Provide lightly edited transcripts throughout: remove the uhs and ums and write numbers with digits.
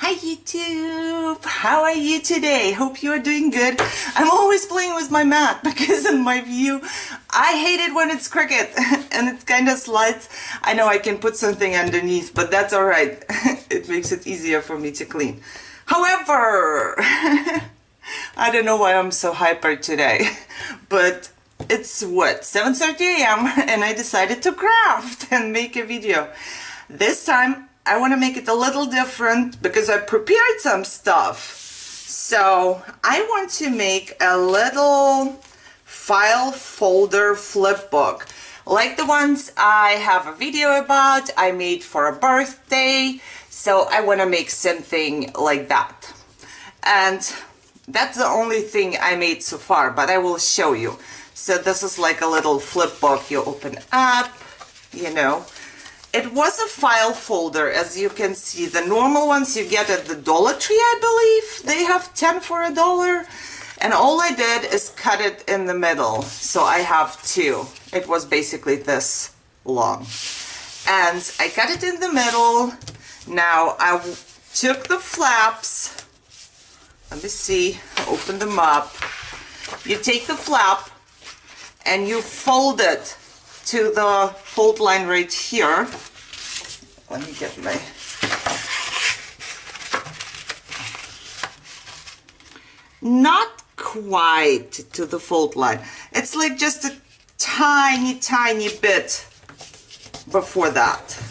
Hi YouTube! How are you today? Hope you are doing good. I'm always playing with my mat because in my view, I hate it when it's crooked and it kind of slides. I know I can put something underneath, but that's alright. It makes it easier for me to clean. However, I don't know why I'm so hyper today, but it's what, 7:30 a.m. and I decided to craft and make a video. This time I want to make it a little different because I prepared some stuff. So I want to make a little file folder flip book, like the ones I have a video about, I made for a birthday. So I want to make something like that. And that's the only thing I made so far, but I will show you. So this is like a little flip book you open up, you know. It was a file folder, as you can see. The normal ones you get at the Dollar Tree, I believe. They have 10 for $1. And all I did is cut it in the middle. So I have two. It was basically this long. And I cut it in the middle. Now I took the flaps. Let me see. Open them up. You take the flap and you fold it to the fold line right here. Let me get my... Not quite to the fold line. It's like just a tiny bit before that.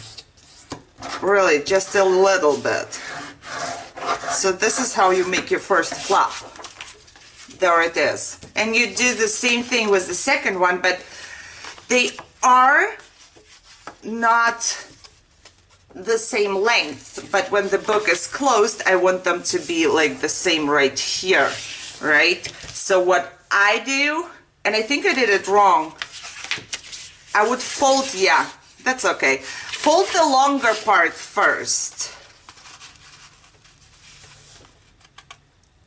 Really, just a little bit. So this is how you make your first flap. There it is. And you do the same thing with the second one, but they are not the same length, but when the book is closed, I want them to be like the same right here, right? So what I do, and I think I did it wrong, I would fold, yeah, that's okay. Fold the longer part first.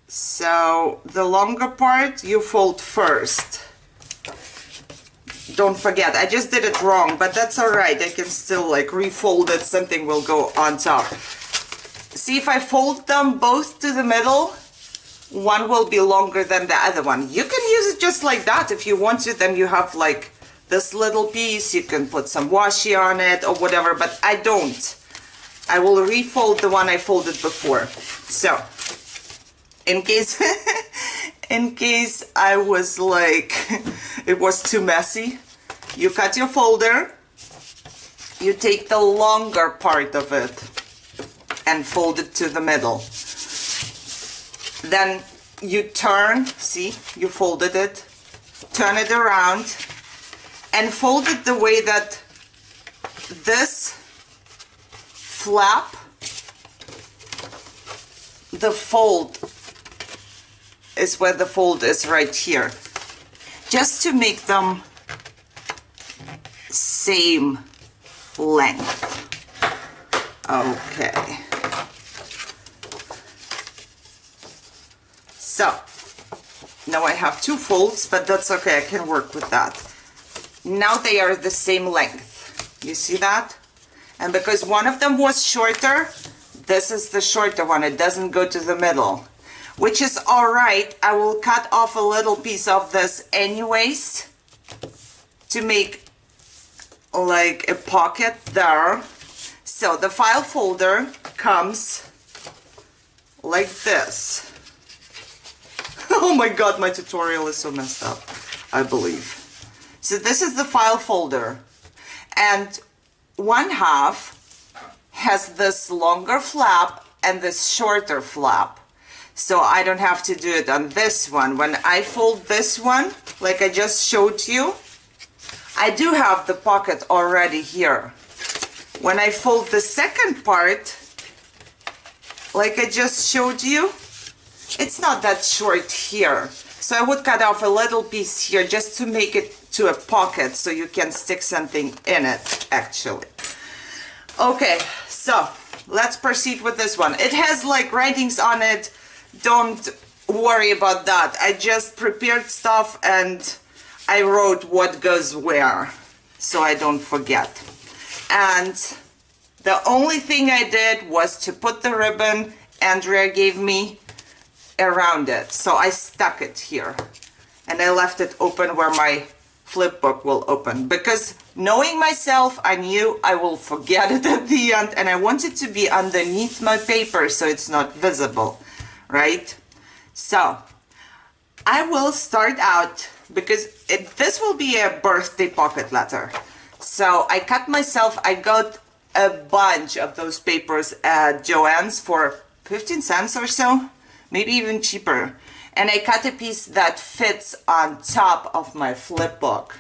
So the longer part you fold first. Don't forget, I just did it wrong, but that's alright. I can still like refold it, something will go on top. See, if I fold them both to the middle, one will be longer than the other one. You can use it just like that if you want to. Then you have like this little piece, you can put some washi on it or whatever, but I don't. I will refold the one I folded before. So, in case in case I was like, it was too messy, you cut your folder, you take the longer part of it and fold it to the middle. Then you turn, see, you folded it, turn it around and fold it the way that this flap, the fold is where the fold is right here, just to make them same length. Okay, so now I have two folds, but that's okay, I can work with that. Now they are the same length, you see that? And because one of them was shorter, this is the shorter one, it doesn't go to the middle. Which is alright. I will cut off a little piece of this anyways to make like a pocket there. So the file folder comes like this. Oh my god, my tutorial is so messed up, I believe. So this is the file folder, and one half has this longer flap and this shorter flap. So I don't have to do it on this one. When I fold this one, like I just showed you, I do have the pocket already here. When I fold the second part, like I just showed you, it's not that short here. So I would cut off a little piece here just to make it to a pocket so you can stick something in it, actually. Okay, so let's proceed with this one. It has like writings on it. Don't worry about that. I just prepared stuff and I wrote what goes where so I don't forget. And the only thing I did was to put the ribbon Andrea gave me around it. So I stuck it here and I left it open where my flip book will open, because knowing myself, I knew I will forget it at the end, and I want it to be underneath my paper so it's not visible, right? So I will start out, because this will be a birthday pocket letter. So I cut myself, I got a bunch of those papers at Joann's for 15 cents or so, maybe even cheaper. And I cut a piece that fits on top of my flip book.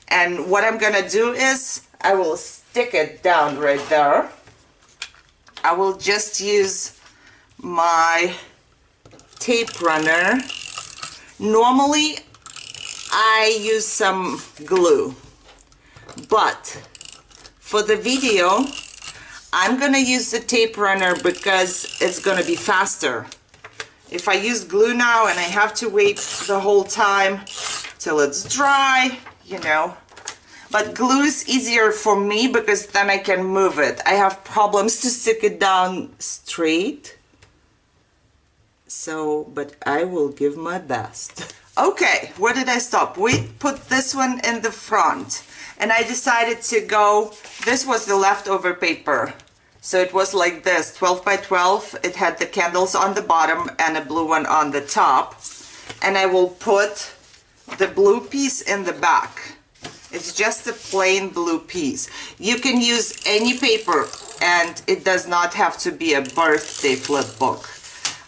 And what I'm gonna do is I will stick it down right there. I will just use my tape runner. Normally I use some glue, but for the video I'm gonna use the tape runner because it's gonna be faster. If I use glue now and I have to wait the whole time till it's dry, you know. But glue is easier for me because then I can move it. I have problems to stick it down straight. So, but I will give my best. Okay, where did I stop? We put this one in the front. And I decided to go, this was the leftover paper. So it was like this, 12 by 12. It had the candles on the bottom and a blue one on the top. And I will put the blue piece in the back. It's just a plain blue piece. You can use any paper and it does not have to be a birthday flip book.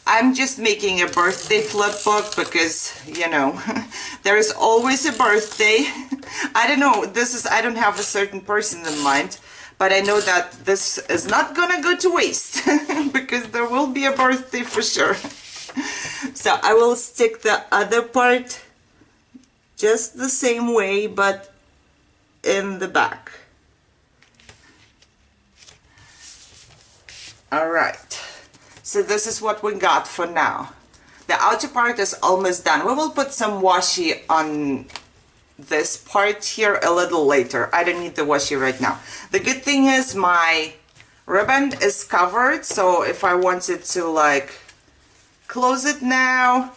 I'm just making a birthday flip book because, you know, there is always a birthday. I don't know, I don't have a certain person in mind. But I know that this is not gonna go to waste because there will be a birthday for sure. So I will stick the other part just the same way, but in the back. All right. So this is what we got for now. The outer part is almost done. We will put some washi on this part here a little later. I don't need the washi right now. The good thing is my ribbon is covered, so if I wanted to like close it now,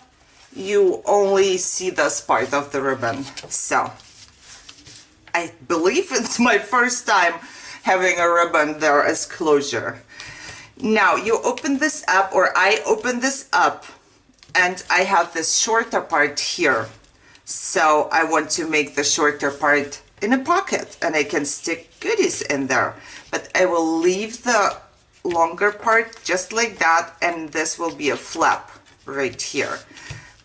you only see this part of the ribbon. So I believe it's my first time having a ribbon there as closure. Now you open this up, or I open this up, and I have this shorter part here. So I want to make the shorter part in a pocket and I can stick goodies in there. But I will leave the longer part just like that, and this will be a flap right here.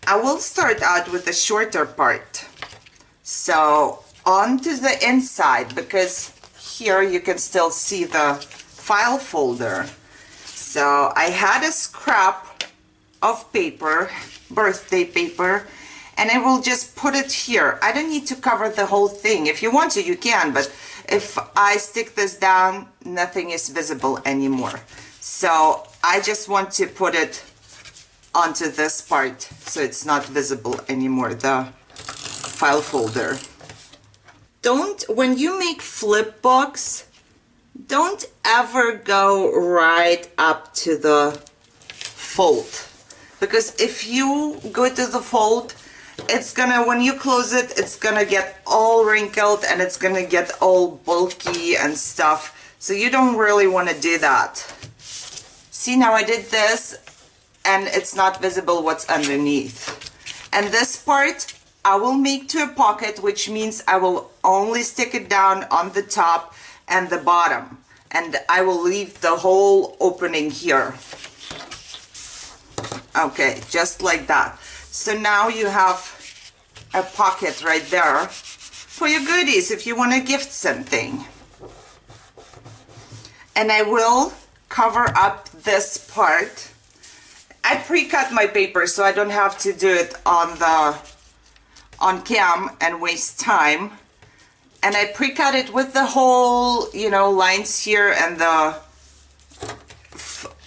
I will start out with the shorter part. So onto the inside, because here you can still see the file folder. So I had a scrap of paper, birthday paper, and I will just put it here. I don't need to cover the whole thing. If you want to, you can, but if I stick this down, nothing is visible anymore. So I just want to put it onto this part so it's not visible anymore, the file folder. When you make flip books, don't ever go right up to the fold. Because if you go to the fold, it's gonna, when you close it, it's gonna get all wrinkled and it's gonna get all bulky and stuff. So you don't really want to do that. See, now I did this and it's not visible what's underneath. And this part I will make to a pocket, which means I will only stick it down on the top and the bottom. And I will leave the whole opening here. Okay, just like that. So now you have a pocket right there for your goodies if you want to gift something. And I will cover up this part. I pre-cut my paper so I don't have to do it on cam and waste time. And I pre-cut it with the whole, you know, lines here and the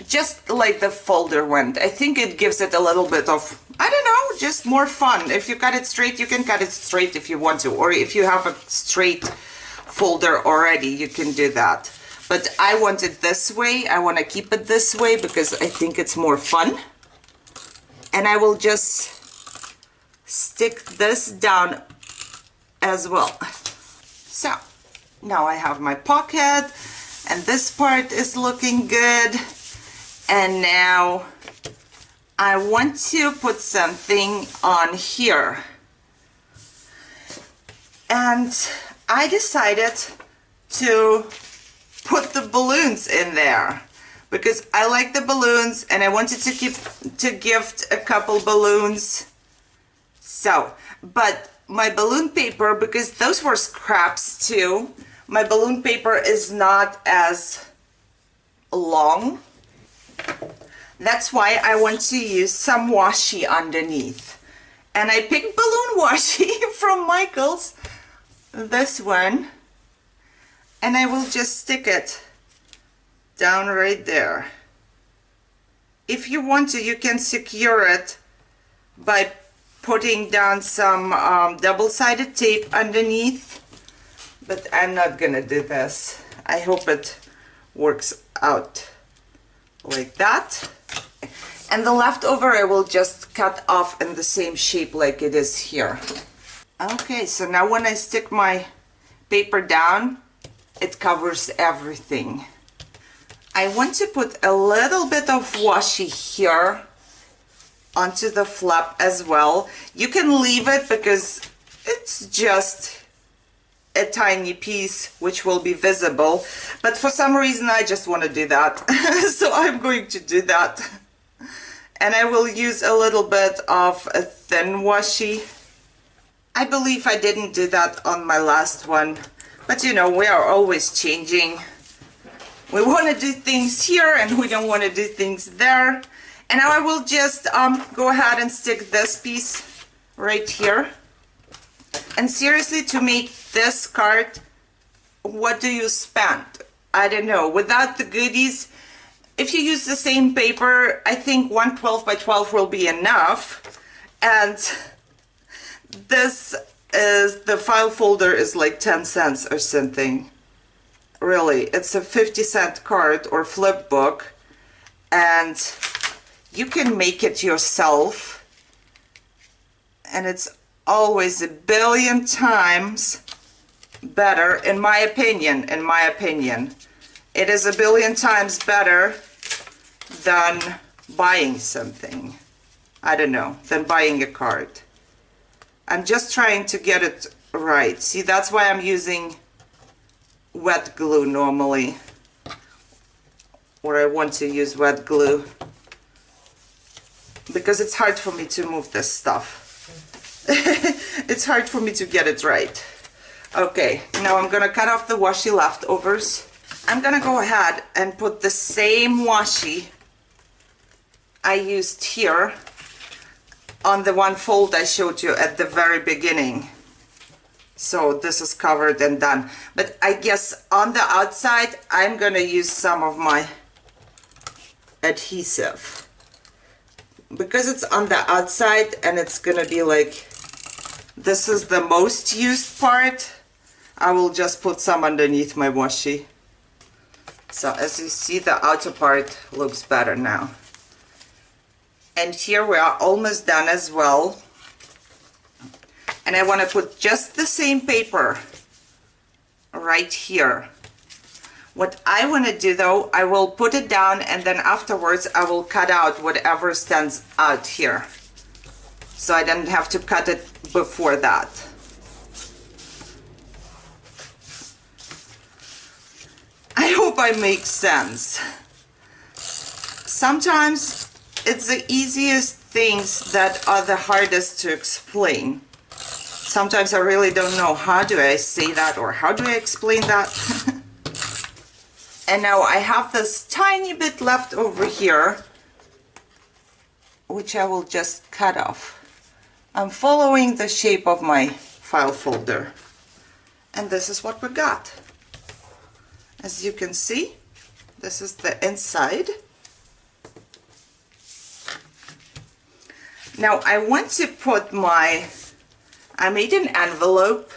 just like the folder went. I think it gives it a little bit of, I don't know, just more fun. If you cut it straight, you can cut it straight if you want to, or if you have a straight folder already, you can do that. but I want it this way. I want to keep it this way because I think it's more fun. And I will just stick this down as well. So now I have my pocket, and this part is looking good. And now I want to put something on here. And I decided to put the balloons in there because I like the balloons and I wanted to gift a couple balloons. So, but my balloon paper, because those were scraps too, my balloon paper is not as long. That's why I want to use some washi underneath. And I picked balloon washi from Michael's, this one, and I will just stick it down right there. If you want to, you can secure it by putting down some double-sided tape underneath, but I'm not gonna do this. I hope it works out like that. And the leftover I will just cut off in the same shape like it is here. Okay, so now when I stick my paper down, it covers everything. I want to put a little bit of washi here onto the flap as well. You can leave it because it's just a tiny piece which will be visible, but for some reason I just want to do that. So I'm going to do that. And I will use a little bit of a thin washi. I believe I didn't do that on my last one, but you know, we are always changing. We want to do things here and we don't want to do things there. And now I will just go ahead and stick this piece right here. And seriously, to make this card, what do you spend? I don't know. Without the goodies, if you use the same paper, I think 112 by 12 will be enough. And this is, the file folder is like 10 cents or something. Really, it's a 50-cent card or flip book, and you can make it yourself, and it's always a billion times better, in my opinion. It is a billion times better than buying something. I don't know, than buying a card. I'm just trying to get it right. See, that's why I'm using wet glue normally, or I want to use wet glue, because it's hard for me to move this stuff. It's hard for me to get it right. Okay, now I'm gonna cut off the washi leftovers. I'm gonna go ahead and put the same washi I used here on the one fold I showed you at the very beginning. So this is covered and done. But I guess on the outside, I'm gonna use some of my adhesive, because it's on the outside and it's gonna be like, this is the most used part. I will just put some underneath my washi. So as you see, the outer part looks better now. And here we are almost done as well. And I want to put just the same paper right here. What I want to do though, I will put it down and then afterwards I will cut out whatever stands out here. So I don't have to cut it before that. I hope I make sense. Sometimes it's the easiest things that are the hardest to explain. Sometimes I really don't know how do I say that or how do I explain that. And now I have this tiny bit left over here, which I will just cut off. I'm following the shape of my file folder. And this is what we got. As you can see, this is the inside. Now I want to put I made an envelope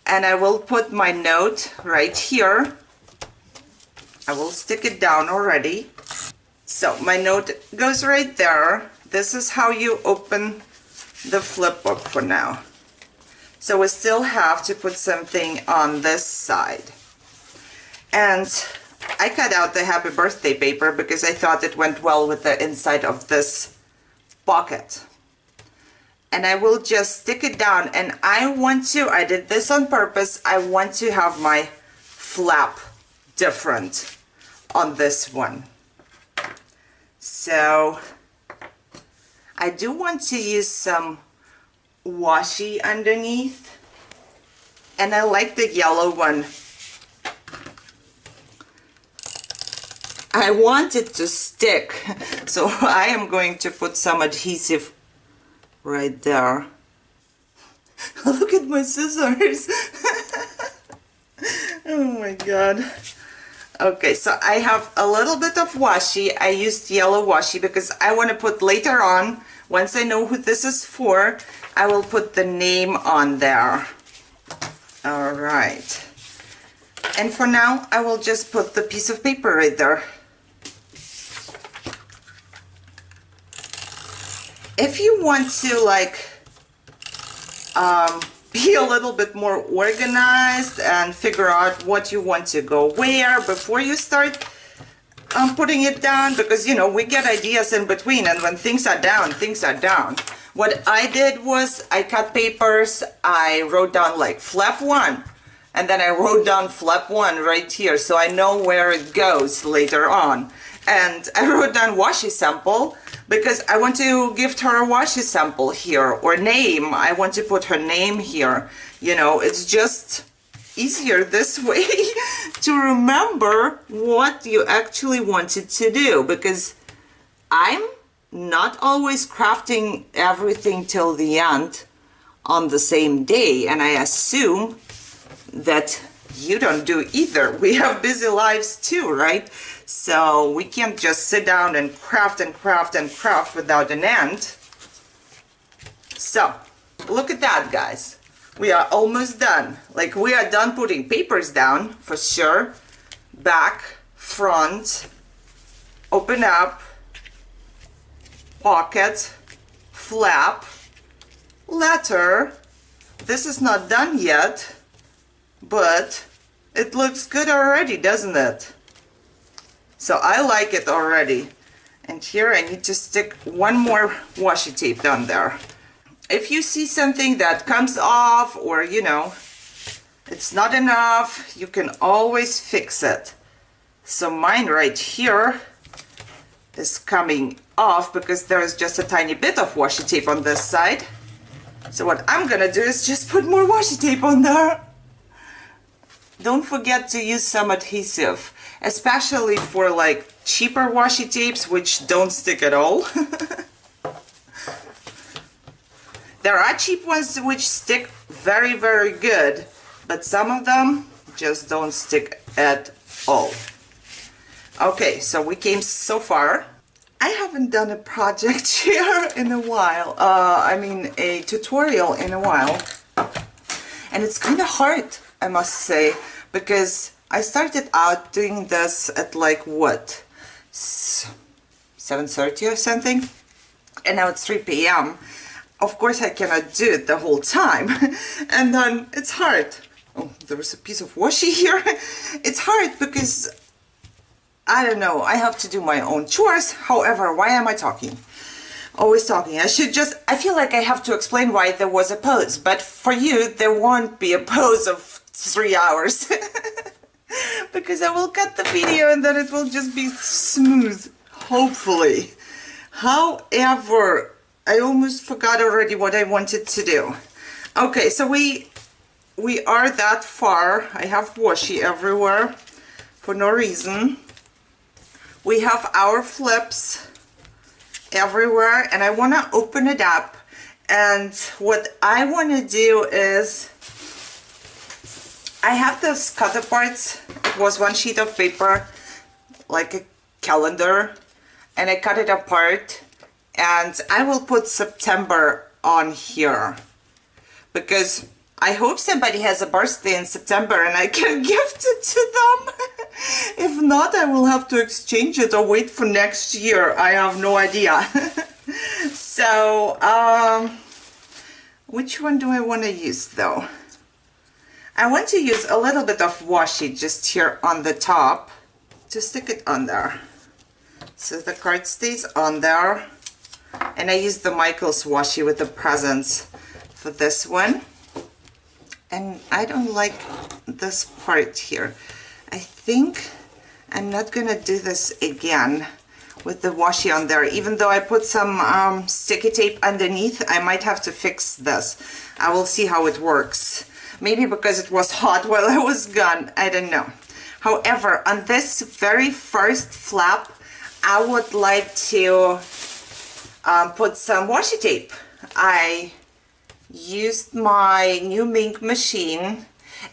and I will put my note right here. I will stick it down already. So my note goes right there. This is how you open the flip book for now. So we still have to put something on this side. And I cut out the happy birthday paper because I thought it went well with the inside of this pocket. And I will just stick it down, and I did this on purpose, I want to have my flap different on this one. So I do want to use some washi underneath, and I like the yellow one. I want it to stick, so I am going to put some adhesive right there. Look at my scissors. Oh my god. Okay, so I have a little bit of washi. I used yellow washi because I want to put later on, once I know who this is for, I will put the name on there. Alright. And for now, I will just put the piece of paper right there. If you want to like be a little bit more organized and figure out what you want to go where before you start putting it down, because you know we get ideas in between, and when things are down, things are down. What I did was I cut papers, I wrote down like flap 1, and then I wrote down flap 1 right here so I know where it goes later on. And I wrote down washi sample because I want to gift her a washi sample here, or name. I want to put her name here. You know, it's just easier this way to remember what you actually wanted to do, because I'm not always crafting everything till the end on the same day, and I assume that you don't do either. We have busy lives too, right? So we can't just sit down and craft and craft and craft without an end. So look at that, guys. We are almost done. Like, we are done putting papers down for sure. Back, front, open up, pocket, flap, letter. This is not done yet, but it looks good already, doesn't it? So I like it already. And here I need to stick one more washi tape down there. If you see something that comes off, or you know, it's not enough, you can always fix it. So mine right here is coming off because there's just a tiny bit of washi tape on this side. So what I'm gonna do is just put more washi tape on there. Don't forget to use some adhesive, especially for like cheaper washi tapes which don't stick at all. There are cheap ones which stick very, very good, but some of them just don't stick at all. Okay, so we came so far. I haven't done a project here in a while, I mean a tutorial in a while, and it's kind of hard, I must say, because I started out doing this at like what, 7:30 or something, and now it's 3 p.m. Of course I cannot do it the whole time, and then it's hard. Oh, there was a piece of washi here. It's hard because I don't know, I have to do my own chores. However, why am I talking? Always talking. I feel like I have to explain why there was a pause, but for you there won't be a pause of 3 hours. Because I will cut the video and then it will just be smooth, hopefully. However, I almost forgot already what I wanted to do. Okay, so we are that far. I have washi everywhere for no reason. We have our flips everywhere, and I want to open it up, and what I want to do is I have those cutter parts. It was one sheet of paper, like a calendar, and I cut it apart, and I will put September on here because I hope somebody has a birthday in September and I can gift it to them. If not, I will have to exchange it or wait for next year. I have no idea. So, which one do I want to use though? I want to use a little bit of washi just here on the top to stick it on there. So the card stays on there. And I use the Michaels washi with the presents for this one. And I don't like this part here. I think I'm not gonna do this again with the washi on there. Even though I put some sticky tape underneath, I might have to fix this. I will see how it works. Maybe because it was hot while I was gone, I don't know. However, on this very first flap, I would like to put some washi tape. I used my new Mink machine,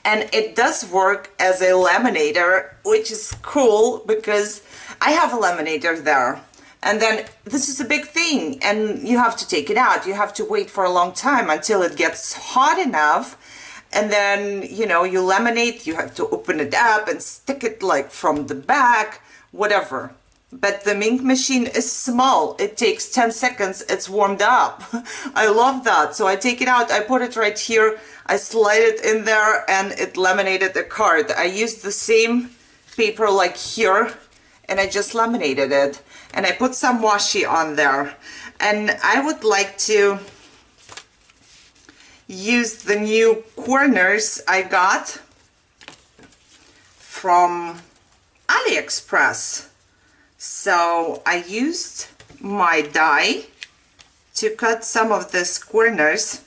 and it does work as a laminator, which is cool because I have a laminator there. And then this is a big thing, and you have to take it out. You have to wait for a long time until it gets hot enough. And then, you know, you laminate, you have to open it up and stick it like from the back, whatever. But the Mink machine is small. It takes 10 seconds, it's warmed up. I love that. So I take it out, I put it right here, I slide it in there, and it laminated the card. I used the same paper like here, and I just laminated it. And I put some washi on there. And I would like to use the new corners I got from AliExpress. So I used my die to cut some of these corners,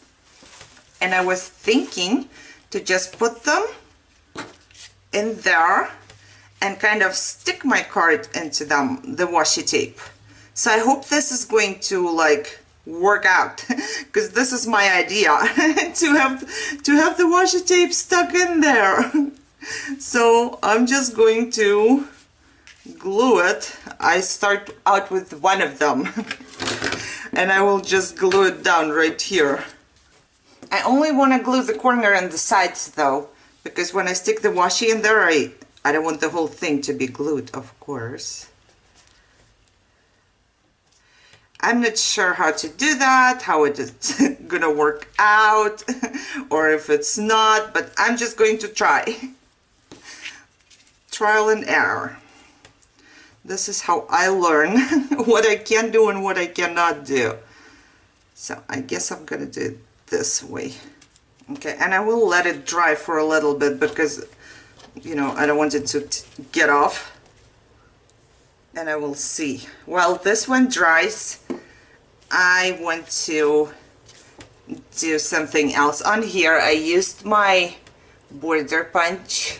and I was thinking to just put them in there and kind of stick my card into them, the washi tape. So I hope this is going to like work out, because this is my idea to have the washi tape stuck in there. So I'm just going to glue it. I start out with one of them and I will just glue it down right here. I only want to glue the corner and the sides though, because when I stick the washi in there, I don't want the whole thing to be glued, of course. I'm not sure how to do that, how it is gonna work out, or if it's not, but I'm just going to try. Trial and error. This is how I learn what I can do and what I cannot do. So I guess I'm gonna do it this way. Okay, and I will let it dry for a little bit because, you know, I don't want it to get off. And I will see. While this one dries, I want to do something else. On here, I used my border punch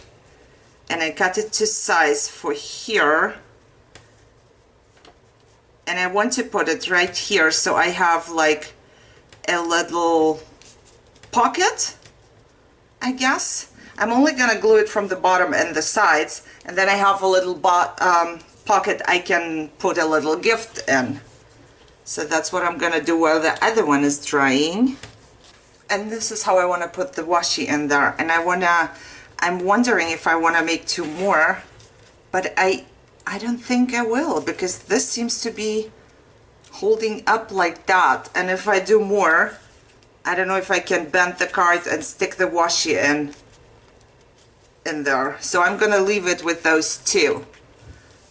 and I cut it to size for here. And I want to put it right here so I have like a little pocket, I guess. I'm only gonna glue it from the bottom and the sides, and then I have a little pocket I can put a little gift in. So that's what I'm gonna do while the other one is drying. And this is how I want to put the washi in there. And I'm wondering if I want to make two more, but I don't think I will, because this seems to be holding up like that. And if I do more, I don't know if I can bend the card and stick the washi in there. So I'm gonna leave it with those two.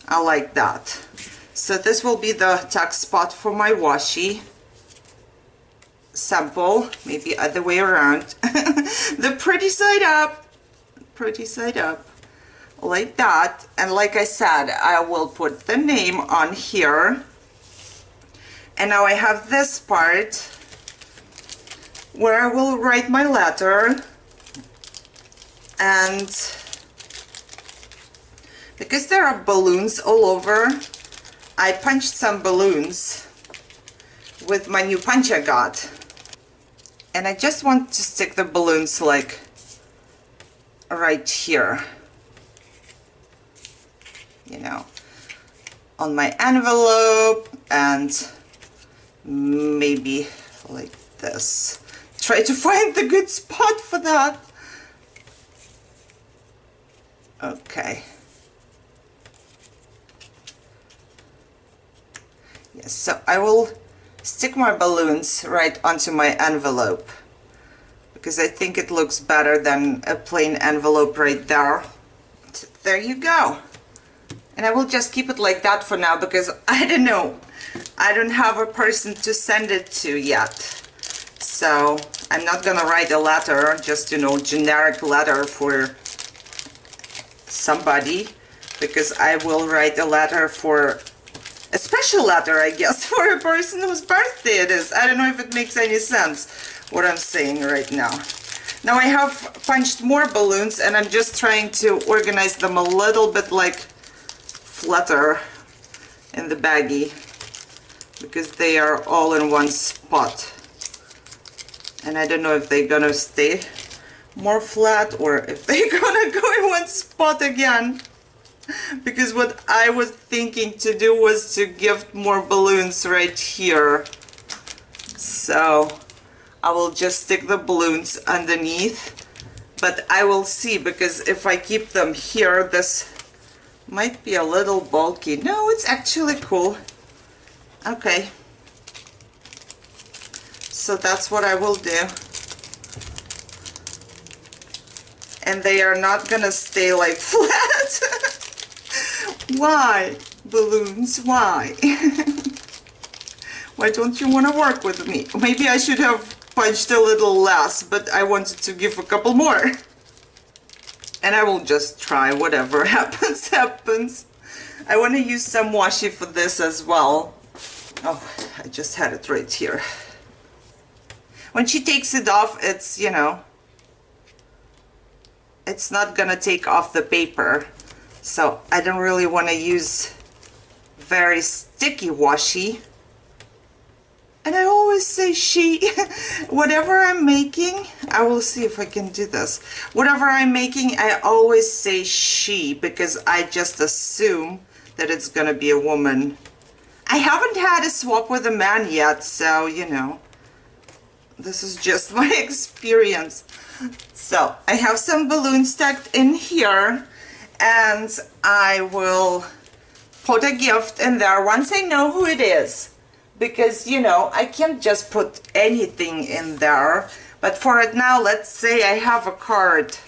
I like that. So this will be the tuck spot for my washi sample, maybe other way around. The pretty side up, like that. And like I said, I will put the name on here. And now I have this part where I will write my letter. And because there are balloons all over, I punched some balloons with my new punch I got. And I just want to stick the balloons like right here, you know, on my envelope, and maybe like this. Try to find the good spot for that. Okay, Yes, so I will stick my balloons right onto my envelope because I think it looks better than a plain envelope right there. There you go. And I will just keep it like that for now because I don't know. I don't have a person to send it to yet. So I'm not gonna write a letter, just, you know, generic letter for somebody, because I will write a letter for a special letter, I guess, for a person whose birthday it is. I don't know if it makes any sense what I'm saying right now. Now I have punched more balloons and I'm just trying to organize them a little bit like flatter in the baggie because they are all in one spot. And I don't know if they're gonna stay more flat or if they're gonna go in one spot again. Because what I was thinking to do was to gift more balloons right here. So I will just stick the balloons underneath. But I will see, because if I keep them here, this might be a little bulky. No, it's actually cool. Okay. So that's what I will do. And they are not gonna stay like flat. Why, balloons, why? Why don't you want to work with me? Maybe I should have punched a little less, but I wanted to give a couple more. And I will just try, whatever happens, happens. I want to use some washi for this as well. Oh, I just had it right here. When she takes it off, it's, you know, it's not gonna take off the paper. So I don't really want to use very sticky washi. And I always say she. Whatever I'm making, I will see if I can do this. Whatever I'm making, I always say she because I just assume that it's gonna be a woman. I haven't had a swap with a man yet, so you know, this is just my experience. So I have some balloons stacked in here. And I will put a gift in there once I know who it is. Because, you know, I can't just put anything in there. But for it now, let's say I have a card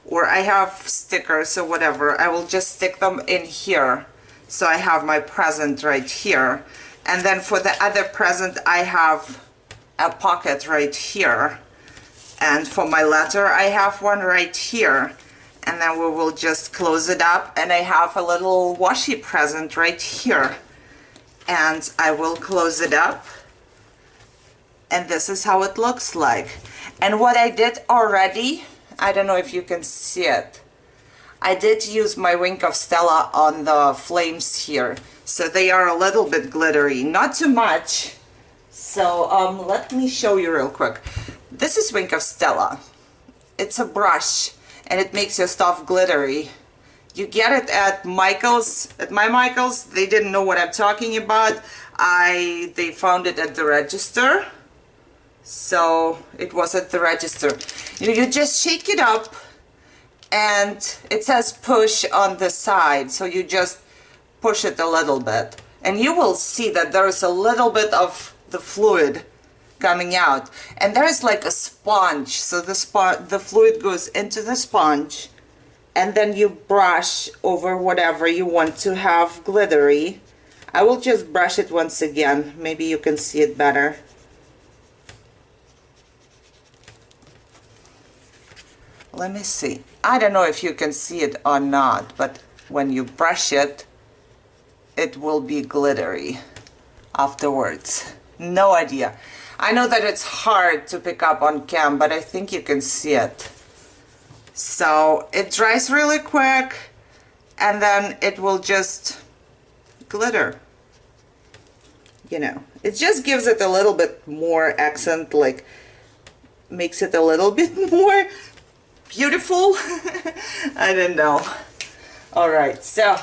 or I have stickers or whatever. I will just stick them in here. So I have my present right here. And then for the other present, I have a pocket right here. And for my letter, I have one right here. And then we will just close it up, and I have a little washi present right here. And I will close it up. And this is how it looks like. And what I did already, I don't know if you can see it. I did use my Wink of Stella on the flames here. So they are a little bit glittery, not too much. So let me show you real quick. This is Wink of Stella. It's a brush. And it makes your stuff glittery. You get it at Michael's. At my Michael's, they didn't know what I'm talking about. They found it at the register. So it was at the register. You just shake it up and it says push on the side. So you just push it a little bit. And you will see that there is a little bit of the fluid coming out, and there is like a sponge, so the fluid goes into the sponge, and then you brush over whatever you want to have glittery. I will just brush it once again, maybe you can see it better. Let me see, I don't know if you can see it or not, but when you brush it, it will be glittery afterwards. No idea. I know that it's hard to pick up on cam, but I think you can see it. So it dries really quick, and then it will just glitter. You know, it just gives it a little bit more accent, like makes it a little bit more beautiful. I don't know. All right, so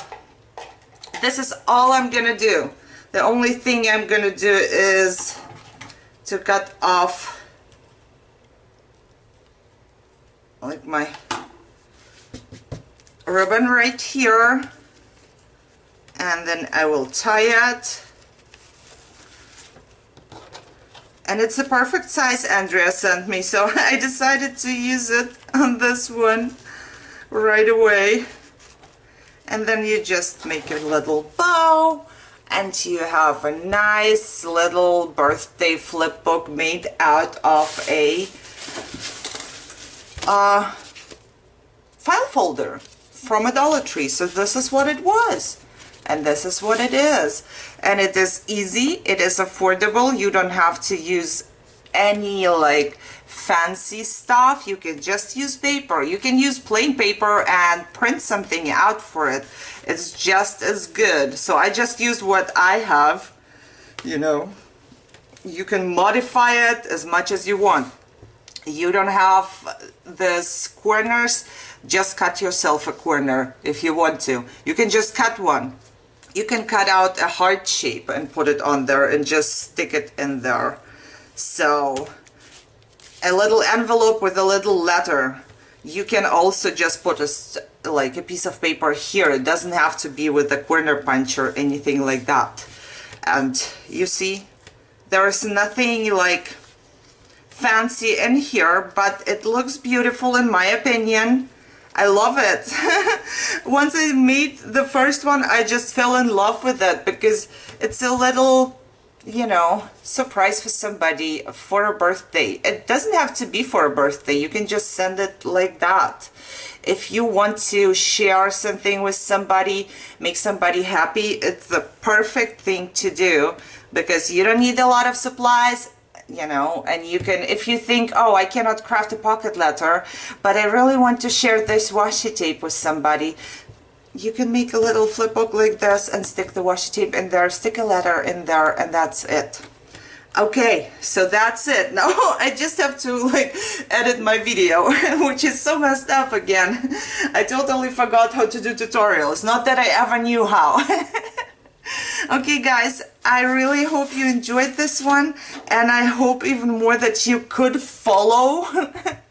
this is all I'm gonna do. The only thing I'm gonna do is to cut off like my ribbon right here, and then I will tie it And it's a perfect size Andrea sent me, so I decided to use it on this one right away. And then you just make a little bow, and you have a nice little birthday flip book made out of a file folder from a Dollar Tree. So this is what it was, and this is what it is. And it is easy, it is affordable. You don't have to use any like fancy stuff. You can just use paper. You can use plain paper and print something out for it. It's just as good. So I just use what I have. You know, you can modify it as much as you want. You don't have this corners, just cut yourself a corner if you want to. You can just cut one. You can cut out a heart shape and put it on there and just stick it in there. So a little envelope with a little letter. You can also just put like a piece of paper here. It doesn't have to be with a corner punch or anything like that. And you see, there is nothing like fancy in here, but it looks beautiful in my opinion. I love it. Once I made the first one, I just fell in love with it because it's a little, you know, surprise for somebody for a birthday. It doesn't have to be for a birthday. You can just send it like that. If you want to share something with somebody, make somebody happy, it's the perfect thing to do because you don't need a lot of supplies. You know, and you can, if you think, oh, I cannot craft a pocket letter, but I really want to share this washi tape with somebody, you can make a little flip book like this and stick the washi tape in there, stick a letter in there, and that's it. Okay, so that's it. Now I just have to like edit my video, which is so messed up again. I totally forgot how to do tutorials. Not that I ever knew how. Okay guys, I really hope you enjoyed this one, and I hope even more that you could follow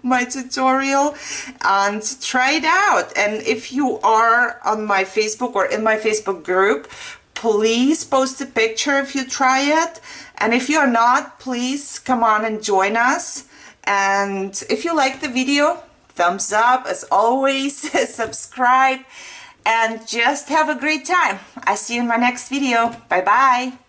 my tutorial and try it out. And if you are on my Facebook or in my Facebook group, please post a picture if you try it. And if you're not, please come on and join us. And if you like the video, thumbs up as always, subscribe. And just have a great time. I'll see you in my next video. Bye bye.